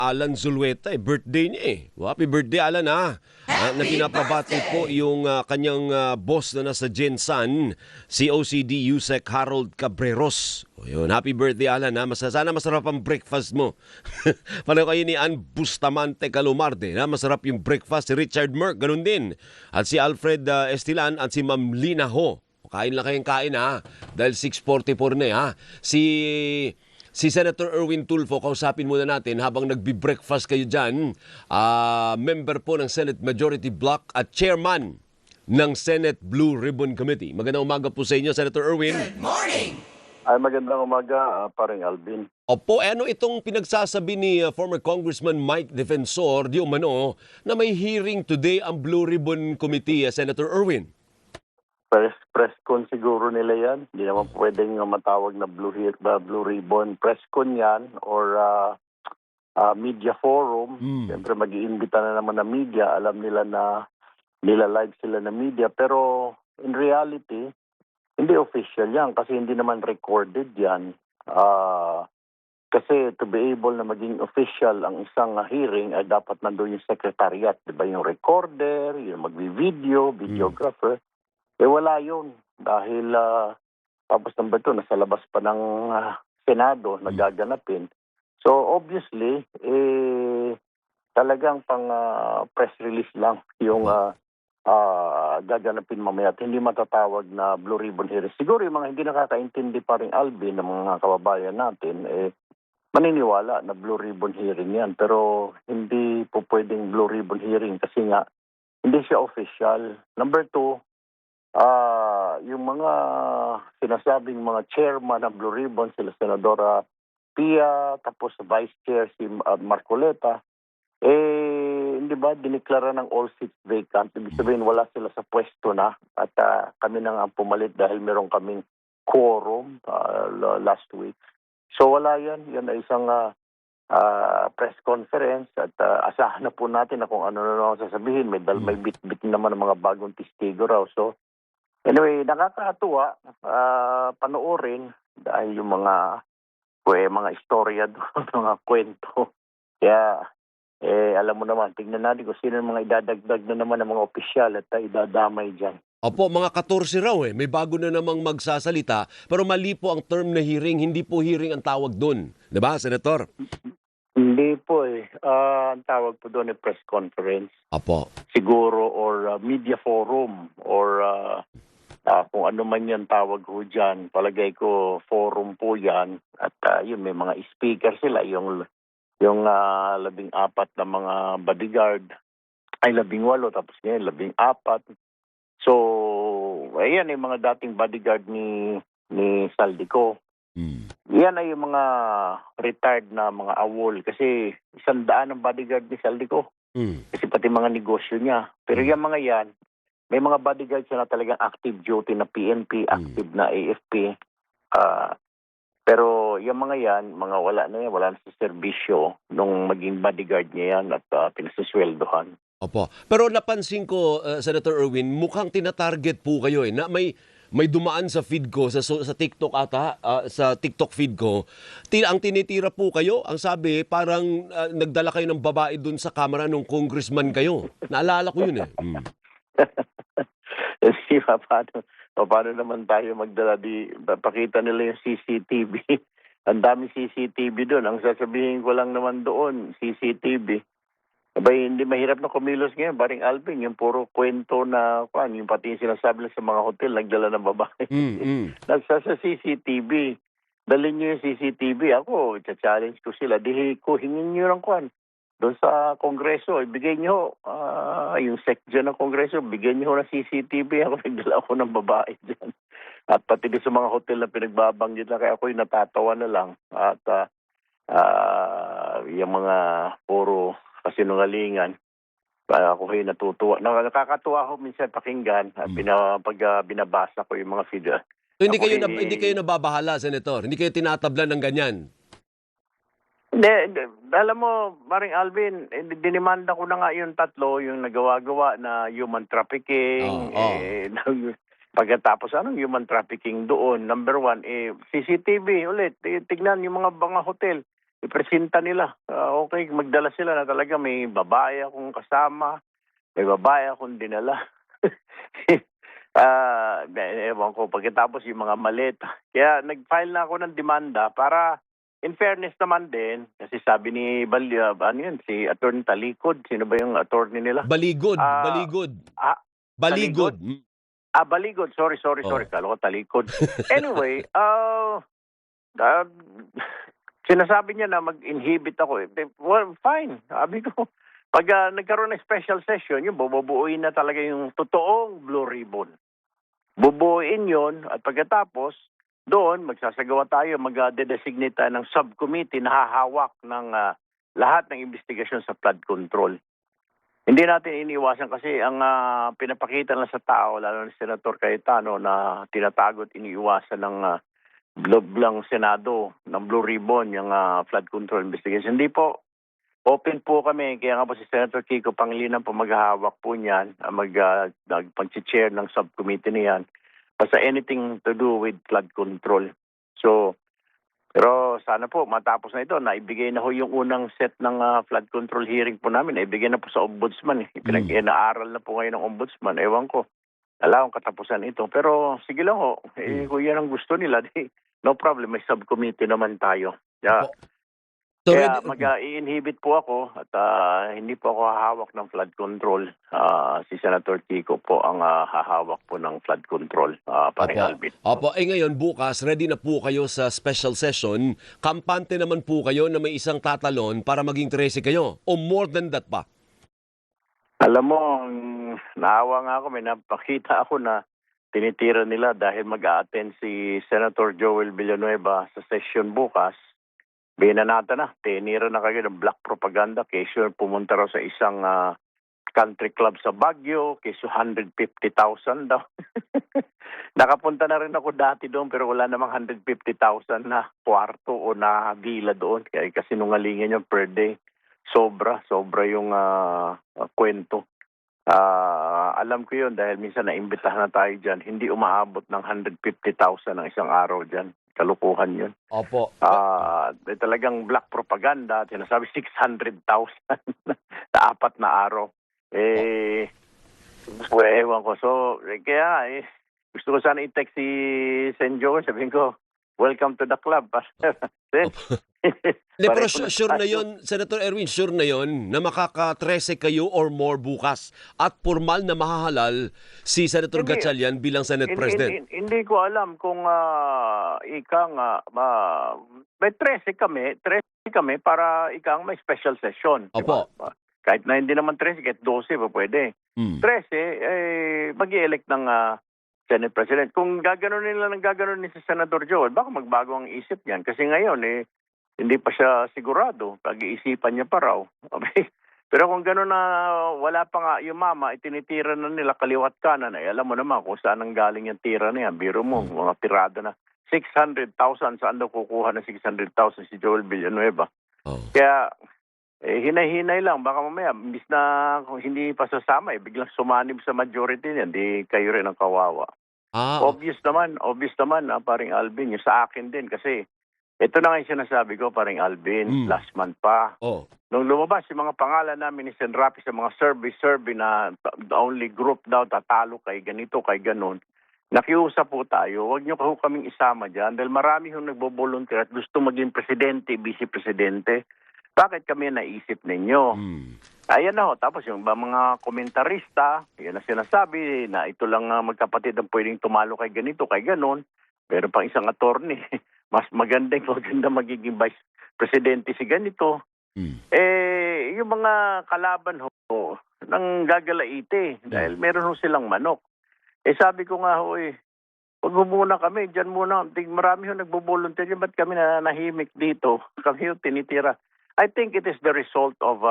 Alan Zulueta, birthday niya eh. Happy birthday, Alan ha. Na pinapabati po yung kanyang boss na nasa Gensan, si OCD Yusek Harold Cabreros. O yun, happy birthday, Alan ha. Sana masarap ang breakfast mo. Paano kayo ni Ann Bustamante Calumarde, na masarap yung breakfast. Si Richard Merck, ganun din. At si Alfred Estilan at si Ma'am Lina Ho. Kain lang kayong kain ha. Dahil 6:44 na ha. Si Senator Erwin Tulfo, kausapin muna natin habang nagbi-breakfast kayo dyan. Member po ng Senate Majority Block at chairman ng Senate Blue Ribbon Committee. Magandang umaga po sa inyo, Senator Erwin. Good morning! Ay, magandang umaga, paring Alvin. Opo, ano itong pinagsasabi ni former Congressman Mike Defensor, di umano, na may hearing today ang Blue Ribbon Committee, Senator Erwin? Press con siguro nila yan. Hindi naman pwedeng matawag na blue ribbon. Press con yan or media forum. Siyempre mag-iimbita na naman na media. Alam nila na nila-live sila na media. Pero in reality, hindi official yan kasi hindi naman recorded yan. Kasi to be able na maging official ang isang hearing ay dapat nandun yung secretariat. Diba yung recorder, yung magbi-video, videographer. Wala yun dahil tapos ng bato nasa labas pa ng Senado nagaganapin. So obviously talagang pang press release lang yung gaganapin mamaya at hindi matatawag na Blue Ribbon hearing. Siguro yung mga hindi nakakaintindi pa rin Alvin ng mga kababayan natin maniniwala na Blue Ribbon hearing yan pero hindi po pwedeng Blue Ribbon hearing kasi nga hindi siya official. Number 2, yung mga sinasabing mga chairman ng Blue Ribbon, sila Senadora Pia, tapos Vice Chair si Marcoleta, hindi ba, diniklara ng all seats vacant. Ibig sabihin, wala sila sa pwesto na at kami na nga pumalit dahil meron kaming quorum last week. So wala yan. Yan ay isang press conference at asahan na po natin na kung ano na sasabihin. May bit-bit naman ng mga bagong testigo raw. So anyway, nakakatuwa panoorin dahil yung mga istorya doon, mga kwento. Kaya, alam mo naman, tingnan natin kung sino mga idadagdag na naman ng mga opisyal at idadamay dyan. Opo, mga 14 raw may bago na namang magsasalita, pero mali po ang term na hearing, hindi po hearing ang tawag doon. Diba, Senator? Hindi po ang tawag po doon ay press conference. Opo. Siguro or media forum or kung ano man yan tawag ho dyan, palagay ko forum po yan at yun may mga speaker sila, yung 14 na mga bodyguard ay 18 tapos ngayon 14. So ayan ay mga dating bodyguard ni Saldico. Yan ay yung mga retired na mga awol kasi 100 ang bodyguard ni Saldico. Kasi pati mga negosyo niya. Pero yung mga yan, may mga bodyguards na talagang active duty na PNP, active na AFP. Pero yung mga yan, mga wala na sa serbisyo nung maging bodyguard niya yan at pinasasweldohan. Opo. Pero napansin ko, Senator Erwin, mukhang tinatarget po kayo na may dumaan sa feed ko, sa TikTok ata, sa TikTok feed ko. Ang tinitira po kayo, ang sabi, parang nagdala kayo ng babae dun sa camera nung congressman kayo. Naalala ko yun Paano naman tayo magdala pakita nila yung CCTV. Ang dami CCTV doon. Ang sasabihin ko lang naman doon, CCTV. Abay, hindi mahirap na kumilos ngayon. Baring Alvin, yung puro kwento na, yung pati yung sinasabi lang sa mga hotel, nagdala ng babae. Sa CCTV. Dalhin nyo yung CCTV. Ako, challenge ko sila. Hingin nyo ng doon sa Kongreso, ibigay nyo, yung sec dyan ng Kongreso, bigyan nyo ng CCTV. Ako nagdala ako ng babae dyan. At pati sa mga hotel na pinagbabanggit na, kaya ako'y natatawa na lang. At yung mga puro kasinungalingan, ako'y natutuwa. Nakakatuwa ako minsan pakinggan pag binabasa ko yung mga video. So, hindi kayo nababahala, Senator? Hindi kayo tinatablan ng ganyan? Hindi, alam mo, Maring Alvin, dinimanda ko na nga yung 3, yung nagawa-gawa na human trafficking. Pagkatapos, anong human trafficking doon? Number 1, CCTV ulit. Tignan yung mga hotel. ipresenta nila. Okay, magdala sila na talaga may babae akong kasama, may babae akong dinala. Ewan ko, pagkatapos yung mga maleta. Kaya nag-file na ako ng demanda para, in fairness naman din, kasi sabi ni si Attorney Talikod, sino ba yung attorney nila? Baligod, Ah, baligod. ah, Baligod. Baligod. Sorry. Oh. Kala ko Talikod. Anyway, ah, sinasabi niya na mag-inhibit ako. Well, fine. Sabi ko, pag nagkaroon ng special session, yung bubuuin na talaga yung totoong Blue Ribbon. Bubuuin yon at pagkatapos, doon magsasagawa tayo, mag-designate tayo ng subcommittee na hahawak ng lahat ng investigasyon sa flood control. Hindi natin iniiwasan kasi ang pinapakita lang sa tao, lalo na Senator Cayetano, na tinatagot, iniiwasan ng blang Senado ng Blue Ribbon, yung flood control investigation. Hindi po, open po kami. Kaya nga po si Senator Kiko Pangilinan po maghahawak po niyan, pag-chair ng subcommittee niyan, basta anything to do with flood control. So, pero sana po matapos na ito, naibigay na ho yung unang set ng flood control hearing po namin. Naibigay na po sa ombudsman. Pinag-inaaral na po ngayon ng ombudsman. Ewan ko, alam kung katapusan ito. Pero sige lang ho, kung yan ang gusto nila, no problem, may subcommittee naman tayo. Yeah. So, Kaya mag-i-inhibit po ako at hindi po ako hahawak ng flood control. Si Senator Kiko po ang hahawak po ng flood control, paring Alvin. Opo, ngayon bukas, ready na po kayo sa special session. Kampante naman po kayo na may isang tatalon para maging 13 kayo. O more than that pa? Alam mo, naawa nga ako, may napakita ako na tinitira nila dahil mag-a-attend si Senator Joel Villanueva sa session bukas. Binanata na, tinira na kayo ng black propaganda, kesyo pumunta raw sa isang country club sa Baguio, kesyo 150,000 daw. Nakapunta na rin ako dati doon pero wala namang 150,000 na kwarto o na villa doon. Kaya kasinungalingan yung per day. Sobra yung kwento. Alam ko yun dahil minsan naimbitahan na tayo dyan. Hindi umaabot ng 150,000 ang isang araw dyan. Kalukuhan yun. Opo. Talagang black propaganda. Sinasabi 600,000 na 4 na araw. Ewan ko. So, kaya gusto ko sana i-text si Sen. Joel. Sabihin ko, welcome to the club. Pero sure na yon, Senator Erwin, sure na yon na makaka-13 kayo or more bukas at formal na mahahalal si Senator Gatchalian bilang Senate President. Hindi ko alam kung may 13 kami para may special session. Opo. Diba? Kahit na hindi naman 13, kahit 12 pa pwede. 13, mag-i-elect ng Senate President. Kung gaganunin si Senator Joel, baka magbago ang isip niyan. Kasi ngayon, hindi pa siya sigurado. Pag-iisipan niya pa raw. Pero kung gano'n na wala pa nga yung mama, itinitira na nila kaliwat kanan. Alam mo naman kung saan ang galing yung tira na yan. Biro mo, mga tirada na. 600,000, saan daw kukuha ng 600,000 si Joel Villanueva? Kaya, hinay-hinay lang. Baka mamaya, imbis na kung hindi pa sasama, biglang sumanib sa majority niyan, di kayo rin ang kawawa. Obvious naman, paring Alvin, yung sa akin din kasi ito na nga yung sinasabi ko, paring Alvin, last month pa. Nung lumabas yung mga pangalan namin ni Sen. Rapi sa mga survey na the only group daw tatalo kay ganito, kay ganon, nakiusap po tayo, huwag niyo kaming isama dyan dahil marami yung nagbo-volunteer at gusto maging presidente, vice-presidente. Bakit kami naisip ninyo? Ayan na ho. Tapos yung mga komentarista, yan na sinasabi na ito lang magkapatid ang pwedeng tumalo kay ganito, kay ganon. Meron pang isang attorney, mas maganda magiging vice presidente si ganito. Yung mga kalaban ho, nang gagalaite dahil meron ho silang manok. Sabi ko nga ho wag muna kami, dyan muna. Marami ho nagbo-volunteer dyan, ba't kami nahimik dito? Kami ho tinitira. I think it is the result of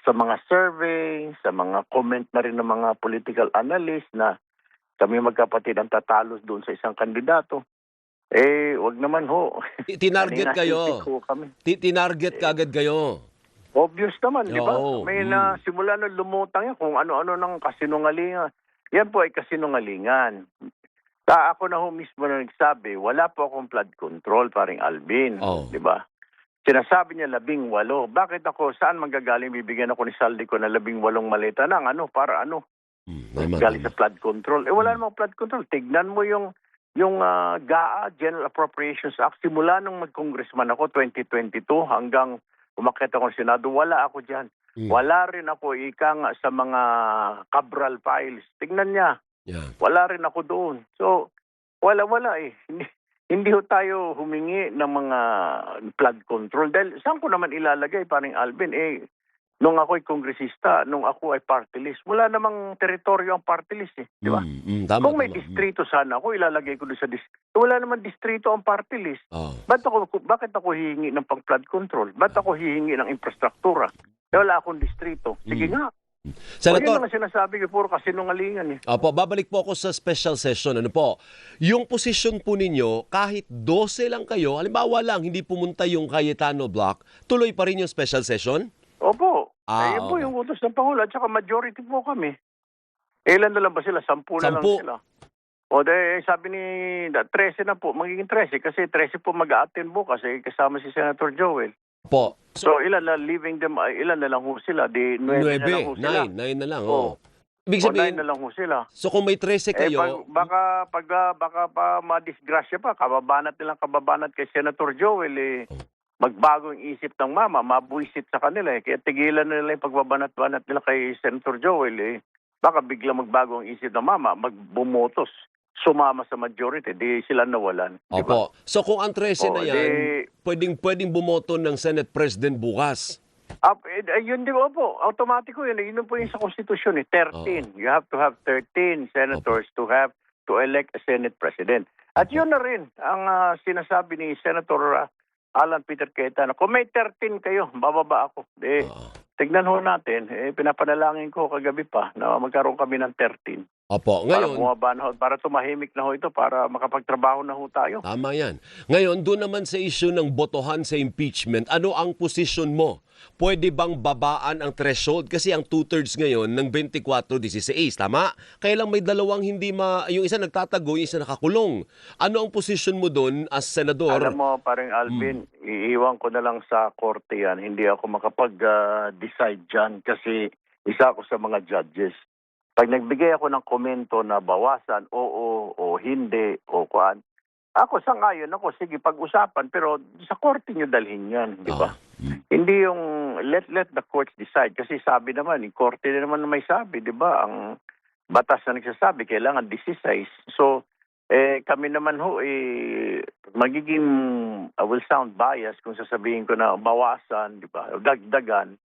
sa mga survey, sa mga comment na rin ng mga political analyst na kami magkapatid ang tatalo doon sa isang kandidato. Wag naman ho. Tinarget kayo. Tinarget kaagad kayo. Obvious naman, di ba? May simula na lumutang yan kung ano-ano ng kasinungalingan. Yan po ay kasinungalingan. Ako na ho mismo na nagsabi, wala po akong flood control, paring Alvin. Di ba? Sinasabi niya 18. Bakit ako, saan manggagaling bibigyan ako ni Saldi ko na 18 maleta ng para Tama, galing tama. sa flood control. Wala namang flood control. Tignan mo yung GAA, General Appropriations Act, simula nung mag-congressman ako 2022 hanggang umakyat ako sa Senado, wala ako diyan. Wala rin ako sa mga Cabral files. Tignan niya. Yeah. Wala rin ako doon. So, wala eh. Hindi ho tayo humingi ng mga flood control. Dahil saan ko naman ilalagay, paring Alvin? Nung ako'y kongresista, nung ako ay party list, wala namang teritoryo ang party list eh. Di ba? Tama, Kung may tama. distrito sana ako, ilalagay ko doon sa distrito. Wala namang distrito ang party list. Oh. Bakit ako hihingi ng pang-flood control? Ba't ako hihingi ng infrastruktura? Wala akong distrito. Sige nga. O, yun Senator, ang sinasabi ko, puro kasinungalingan eh. Opo, babalik po ako sa special session. Ano po? Yung posisyon po ninyo, kahit 12 lang kayo, halimbawa lang, hindi pumunta yung Cayetano Block, tuloy pa rin yung special session? Opo. Yun po Okay. yung utos ng Pangulo at saka majority po kami. Ilan na lang ba sila? 10 na lang 10. sila. O sabi ni 13 na po, magiging 13 kasi 13 po mag-a-attend bukas kasama si Senator Joel. Po. So ilan na ilan na lang ho sila? Di 9 na lang ho sila. 9 na lang. Oo. Oh. Ibig O 9 sabihin, na lang ho sila. so kung may 13 kayo, Baka pa madisgrasya pa, kababanat kay Senator Joel magbago yung isip ng mama, mabuisit sa kanila Kaya tigilan na nila yung pagbabanat-banat nila kay Senator Joel Baka bigla magbago ang isip ng mama, magbumotos, sumama sa majority, di sila nawalan. Di ba? opo. So kung ang 13 na O, yan, pwedeng bumoto ng Senate President bukas. Yun di ba po? Automatiko yun. Yun po yung sa Constitution 13. You have to have 13 senators to elect a Senate President. At yun na rin ang sinasabi ni Senator Alan Peter Cayetano. Kung may 13 kayo, bababa ako. Tignan ho natin. Pinapanalangin ko kagabi pa na magkaroon kami ng 13. Opo, Para ngayon, bumaba na ho, para tumahimik na ho ito, para makapagtrabaho na ho tayo. tama yan. Ngayon, doon naman sa issue ng botohan sa impeachment, ano ang posisyon mo? Pwede bang babaan ang threshold? Kasi ang 2/3 ngayon ng 24-16, tama? Kaya lang may dalawang yung isa nagtatago, yung isa nakakulong. Ano ang posisyon mo doon as senador? Alam mo, parang Alvin, iiwan ko na lang sa korte yan. Hindi ako makapag-decide dyan kasi isa ako sa mga judges. Pag nagbigay ako ng komento na bawasan, oo o hindi o kuan, ako sangayon ako, sige pag-usapan, pero sa korte nyo dalhin yan, di ba? Hindi yung let the courts decide. Kasi sabi naman, yung korte na naman may sabi, di ba? Ang batas na nagsasabi, kailangan 16. So, kami naman ho, magiging, I will sound biased kung sasabihin ko na bawasan, di ba? Dagdagan.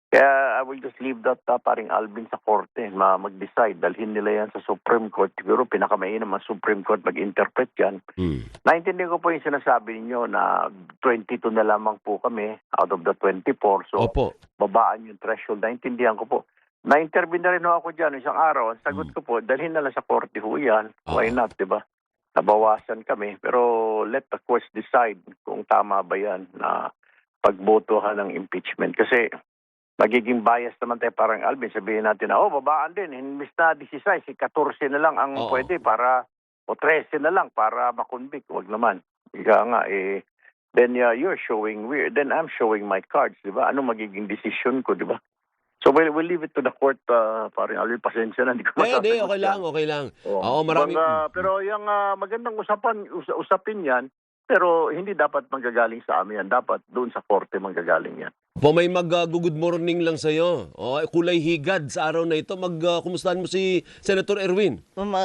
Kaya I will just leave that paring Alvin sa korte mag-decide. Dalhin nila yan sa Supreme Court. Siguro pinakamainam ang Supreme Court mag-interpret yan. Naintindihan ko po yung sinasabi niyo na 22 na lamang po kami out of the 24. So, Opo. babaan yung threshold. Naintindihan ko po. Na-intervene na rin ako dyan isang araw. Ang sagot ko po, dalhin na lang sa korte ho yan. Why not, di ba? Nabawasan kami. Pero let the courts decide kung tama ba yan na pagbotohan ng impeachment. Kasi magiging bias naman tayo parang Alvin. Sabihin natin na, babaan din. Imbis na 16, 14 na lang ang pwede para, o 13 na lang para makonvict. Huwag naman. Ika nga, then you're showing weird. Then I'm showing my cards, di ba? Ano magiging decision ko, di ba? So we'll leave it to the court, parang Alvin, pasensya na. Hindi ko Hindi, okay lang. Oo, maraming... Pero yung magandang usapin yan, pero hindi dapat manggagaling sa amin yan. Dapat doon sa korte manggagaling yan. Po, may mag-good morning lang sa'yo. Kulay higad sa araw na ito. Kumustahan mo si Senator Erwin?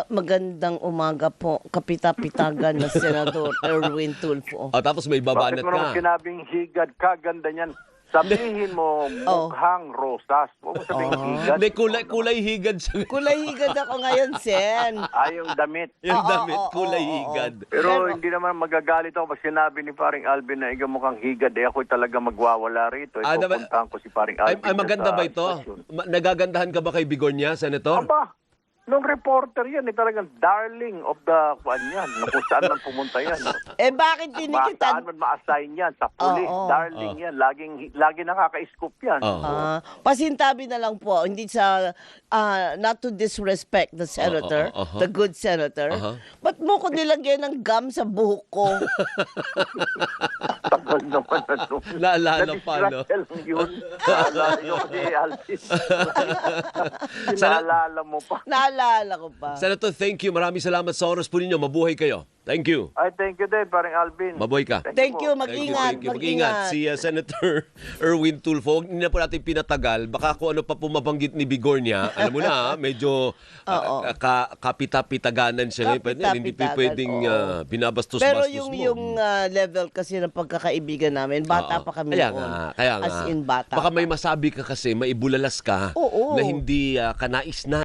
Magandang umaga po, kapita-pitagan na Senador Erwin Tulfo. Tapos may babanat Bakit mo naman ka. sinabing higad ka? Ganda niyan. Sabihin mo mukhang rosas. Huwag mo sabihin higad. Hindi, kulay higad siya. Kulay higad ako ngayon, Sen. Yung damit. Yung damit, Oo, kulay oo, oo. higad. Pero hindi naman magagalit ako pag sinabi ni paring Alvin na ikaw mukhang higad. Ako'y talaga magwawala rito. Pupuntahan ko si paring Alvin. Ay maganda sa ba ito? stasyon. Nagagandahan ka ba kay Bigornia, Senator? Aba, Nung reporter yan, talagang darling of the kwan yan. Kung saan man pumunta yan. Eh bakit tinikitan? Saan man ma-assign yan? Sa police, Oo. darling yan. Lagi nakaka-scoop yan. Oo. Pasintabi na lang po, hindi sa, not to disrespect the senator, the good senator. Ba't mo ko nilagyan ng gum sa buhok ko? Tagal naman na doon. Naalala pa, no? Na-distract lang yun. Naalala yun kasi Alvin. Naalala mo pa. Naalala ko pa. Senator, thank you. Maraming salamat sa oras po ninyo. Mabuhay kayo. Thank you. Ay, thank you din, parang Alvin. Mabuhay ka. Thank you, po. mag-ingat, Mag-ingat. Si Senator Erwin Tulfo. Hindi na po natin pinatagal. Baka kung ano pa po mabanggit ni Bigornia, alam mo na, medyo kapita-pitaganan siya ngayon. Hindi Kapita-pitagan, pwedeng oo. binabastos-bastos Pero mo. yung level kasi ng pagkakaibigan namin, bata pa kami Kaya noon. nga. As in bata Baka pa. may masabi ka kasi, maibulalas ka Oo. na hindi ka nais na